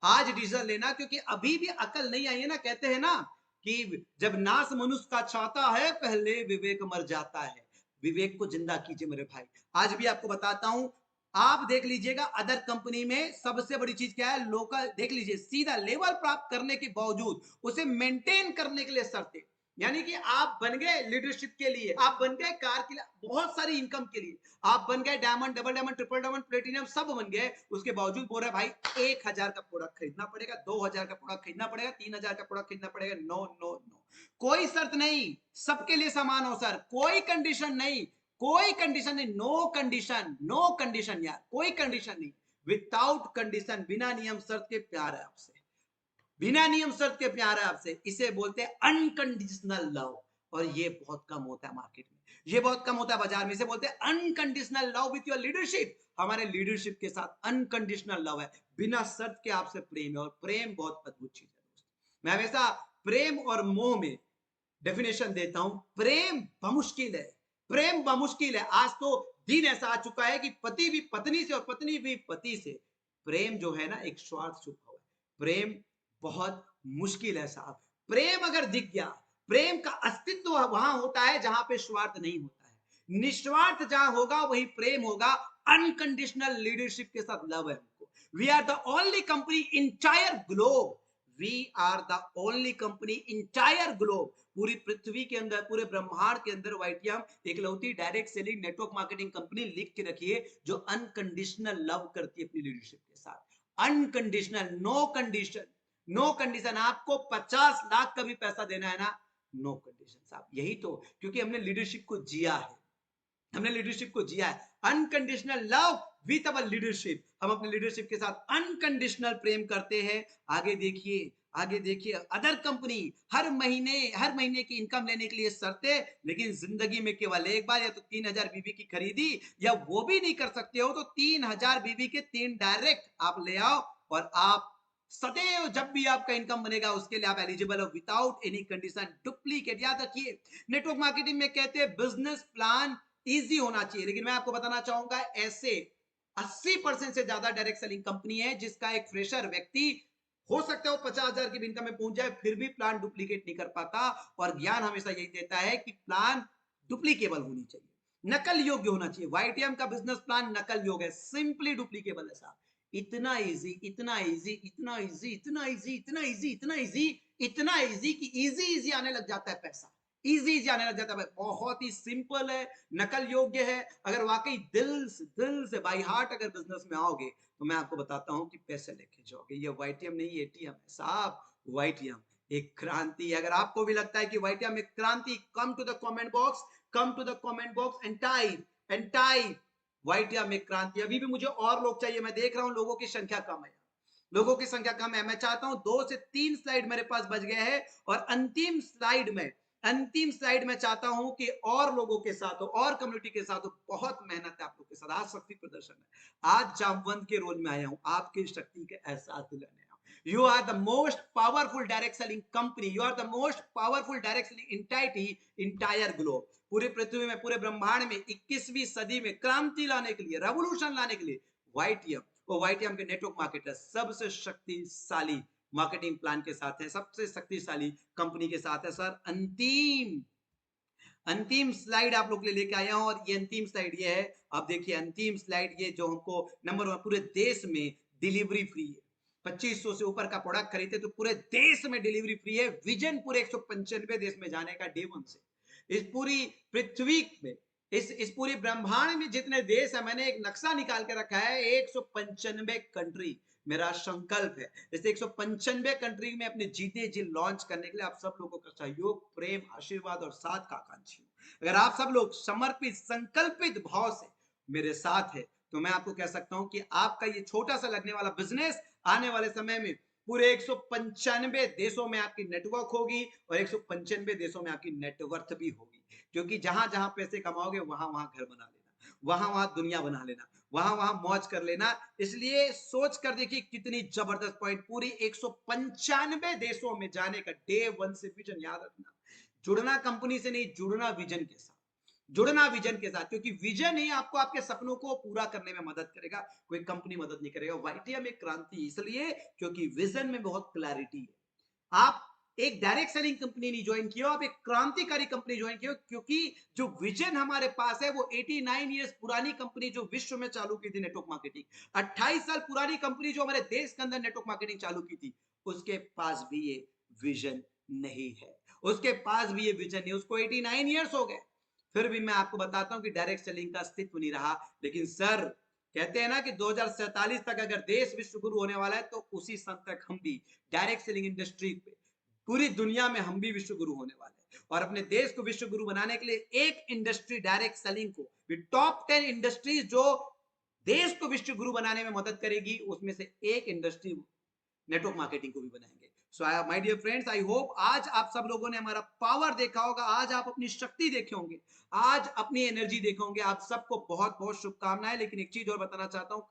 आज डिसीजन लेना, क्योंकि अभी भी अकल नहीं आई है ना। कहते हैं ना कि जब नाश मनुष्य का छाता है, पहले विवेक मर जाता है। विवेक को जिंदा कीजिए मेरे भाई। आज भी आपको बताता हूं, आप देख लीजिएगा अदर कंपनी में सबसे बड़ी चीज क्या है, लोकल देख लीजिए, सीधा लेवल प्राप्त करने के बावजूद उसे मेंटेन करने के लिए शर्तें। यानी कि आप बन गए लीडरशिप के लिए, आप बन गए कार के लिए, बहुत सारी इनकम के लिए, आप बन गए diamond, double diamond, triple diamond, platinum सब बन गए। उसके बावजूद बोल रहे भाई 1,000 का प्रोडक्ट खरीदना पड़ेगा, 2,000 का प्रोडक्ट खरीदना पड़ेगा, 3,000 का प्रोडक्ट खरीदना पड़ेगा। नो नो नो, कोई शर्त नहीं, सबके लिए समान हो सर, कोई कंडीशन नहीं, कोई कंडीशन नहीं, नो कंडीशन, नो कंडीशन यार, कोई कंडीशन नहीं। विदाउट कंडीशन, बिना नियम शर्त के प्यार है आपसे, बिना नियम शर्त के प्यार है आपसे, इसे बोलते हैं अनकंडीशनल लव। और ये बहुत कम होता है मार्केट में, ये बहुत कम होता है बाजार में। इसे बोलते हैं unconditional love with your leadership. हमारे लीडरशिप के साथ अनकंडीशनल लव है, बिना शर्त के आपसे प्रेम है। और प्रेम बहुत अद्भुत चीज है दोस्तों। मैं हमेशा प्रेम और मोह में डेफिनेशन देता हूं, प्रेम बमुश्किल है, प्रेम बमुश्किल है। आज तो दिन ऐसा आ चुका है कि पति भी पत्नी से और पत्नी भी पति से, प्रेम जो है ना एक स्वार्थ छुपा हुआ है। प्रेम बहुत मुश्किल है साहब। प्रेम अगर दिख गया, प्रेम का अस्तित्व वहां होता है जहां पे स्वार्थ नहीं होता है। निस्वार्थ जहां होगा वही प्रेम होगा। अनकंडीशनल लीडरशिप के साथ लव है हमको। We are the only company entire globe, we are the only company entire globe, पूरी पृथ्वी के अंदर, पूरे ब्रह्मांड के अंदर वाईटीएम इकलौती direct selling network marketing company, लिख के रखिए, जो अनकंडीशनल लव करती है अपनी लीडरशिप के साथ। Unconditional, no condition, no condition. आपको 50 लाख का भी पैसा देना है ना, नो कंडीशन साहब। यही तो, क्योंकि हमने लीडरशिप को जिया है, हमने लीडरशिप को जिया है। Unconditional love with our leadership, हम अपने लीडरशिप के साथ अनकंडीशनल प्रेम करते हैं। आगे देखिए, आगे देखिए, अदर कंपनी हर महीने की इनकम लेने के लिए शर्तें, लेकिन जिंदगी में केवल एक बार या तो 3,000 बीबी की खरीदी, या वो भी नहीं कर सकते हो तो 3,000 बीबी के 3 डायरेक्ट आप ले आओ, और आप सदैव जब भी आपका इनकम बनेगा उसके लिए आप एलिजिबल हो, विदाउट एनी कंडीशन। डुप्लीकेट, याद रखिए, नेटवर्क मार्केटिंग में कहते हैं बिजनेस प्लान इजी होना चाहिए, लेकिन मैं आपको बताना चाहूंगा ऐसे 80% से ज्यादा डायरेक्ट सेलिंग कंपनी है जिसका एक फ्रेशर व्यक्ति हो सकता है वो 50,000 की इनकम में पहुंच जाए, फिर भी प्लान डुप्लीकेट नहीं कर पाता। और ज्ञान हमेशा यही देता है कि प्लान डुप्लीकेबल होनी चाहिए, नकल योग्य होना चाहिए। वाईटीएम का बिजनेस प्लान नकल योग्य है, सिंपली डुप्लीकेबल है साहब। इतना इजी, इतना इजी, इतना इजी, इतना इजी, इतना इजी, इतना इजी, इतना इजी कि इजी इजी आने लग जाता है पैसा, इजी इजी आने लग जाता है। बहुत ही सिंपल है, नकल योग्य है। अगर वाकई दिल से बाई हार्ट अगर बिजनेस में आओगे तो मैं आपको बताता हूं कि पैसे लेके जाओगे। ये वाईटीएम नहीं, एटीएम है साहब। वाईटीएम एक क्रांति है। अगर आपको भी लगता है कि वाईटीएम एक क्रांति, come to the comment box, come to the comment box and type, and type YTM एक क्रांति। अभी भी मुझे और लोग चाहिए, मैं देख रहा हूं लोगों की संख्या कम है, लोगों की संख्या कम है। मैं चाहता हूं 2 से 3 स्लाइड मेरे पास बच गए हैं, और अंतिम स्लाइड में चाहता हूं कि और लोगों के साथ हो, और कम्युनिटी के साथ हो। बहुत मेहनत है आप लोगों के साथ, आज शक्ति प्रदर्शन है, आज जामवंत के रोल में आया हूं, आपकी शक्ति के एहसास दिलाने आया हूं। You are the most powerful direct selling company, you are the most powerful direct selling entity, entire globe, पूरी पृथ्वी में, पूरे ब्रह्मांड में 21वीं सदी में क्रांति लाने के लिए, रेवोल्यूशन लाने के लिए वाईटीएम, वो वाईटीएम के नेटवर्क मार्केटर सबसे शक्तिशाली मार्केटिंग प्लान के साथ है, सबसे शक्तिशाली कंपनी के साथ है सर। अंतिम अंतिम स्लाइड आप लोग के लिए लेके आया हूं, और ये अंतिम स्लाइड ये है, आप देखिए अंतिम स्लाइड ये, जो हमको नंबर 1 पूरे देश में डिलीवरी फ्री है। 2500 से ऊपर का प्रोडक्ट खरीदे तो पूरे देश में डिलीवरी फ्री है। विजन पूरे 195 देश में जाने का डे 1 से। इस पूरी पृथ्वी में, इस पूरी ब्रह्मांड में जितने देश है, मैंने एक नक्शा निकाल के रखा है, 195 कंट्री मेरा संकल्प है। इस 195 कंट्री में अपने जीते जी लॉन्च करने के लिए आप सब लोगों का सहयोग, प्रेम, आशीर्वाद और साथ का आकांक्षी हूं। अगर आप सब लोग समर्पित, संकल्पित भाव से मेरे साथ है, तो मैं आपको कह सकता हूं कि आपका ये छोटा सा लगने वाला बिजनेस आने वाले समय में पूरे 195 देशों में आपकी नेटवर्क होगी, और 195 देशों में आपकी नेटवर्थ भी होगी। क्योंकि जहां जहां पैसे कमाओगे वहां वहां घर बना लेना, वहां वहां दुनिया बना लेना, वहां वहां मौज कर लेना। इसलिए सोच कर देखिए कितनी जबरदस्त पॉइंट, पूरी 195 देशों में जाने का डे 1 से विजन। याद रखना, जुड़ना कंपनी से नहीं, जुड़ना विजन के साथ, जुड़ना विजन के साथ, क्योंकि विजन ही आपको आपके सपनों को पूरा करने में मदद करेगा, कोई कंपनी मदद नहीं करेगा। वाईटीएम एक क्रांति इसलिए क्योंकि विजन में बहुत क्लैरिटी है। आप एक डायरेक्ट सेलिंग कंपनी नहीं ज्वाइन किया, आप एक क्रांतिकारी कंपनी ज्वाइन किया, क्योंकि जो विजन हमारे पास है वो 89 इयर्स पुरानी कंपनी जो विश्व में चालू की थी नेटवर्क मार्केटिंग, 28 साल पुरानी कंपनी जो हमारे देश के अंदर नेटवर्क मार्केटिंग चालू की थी, उसके पास भी ये विजन नहीं है। उसके पास भी ये विजन नहीं, उसको 89 इयर्स हो गए, फिर भी मैं आपको बताता हूं कि डायरेक्ट सेलिंग का अस्तित्व नहीं रहा। लेकिन सर कहते हैं ना कि 2047 तक अगर देश विश्व गुरु होने वाला है तो उसी समय तक हम भी डायरेक्ट सेलिंग इंडस्ट्री पे पूरी दुनिया में हम भी विश्व गुरु होने वाले हैं। और अपने देश को विश्व गुरु बनाने के लिए एक इंडस्ट्री डायरेक्ट सेलिंग को, टॉप 10 इंडस्ट्रीज जो देश को विश्व गुरु बनाने में मदद करेगी, उसमें से एक इंडस्ट्री नेटवर्क मार्केटिंग को भी बनाएंगे। So my dear friends, I hope आज आप सब लोगों ने हमारा पावर देखा होगा, आज आप अपनी शक्ति देखे होंगे, आज अपनी एनर्जी देखे होंगे। आप सबको बहुत बहुत शुभकामनाएं। लेकिन एक चीज और बताना चाहता हूं,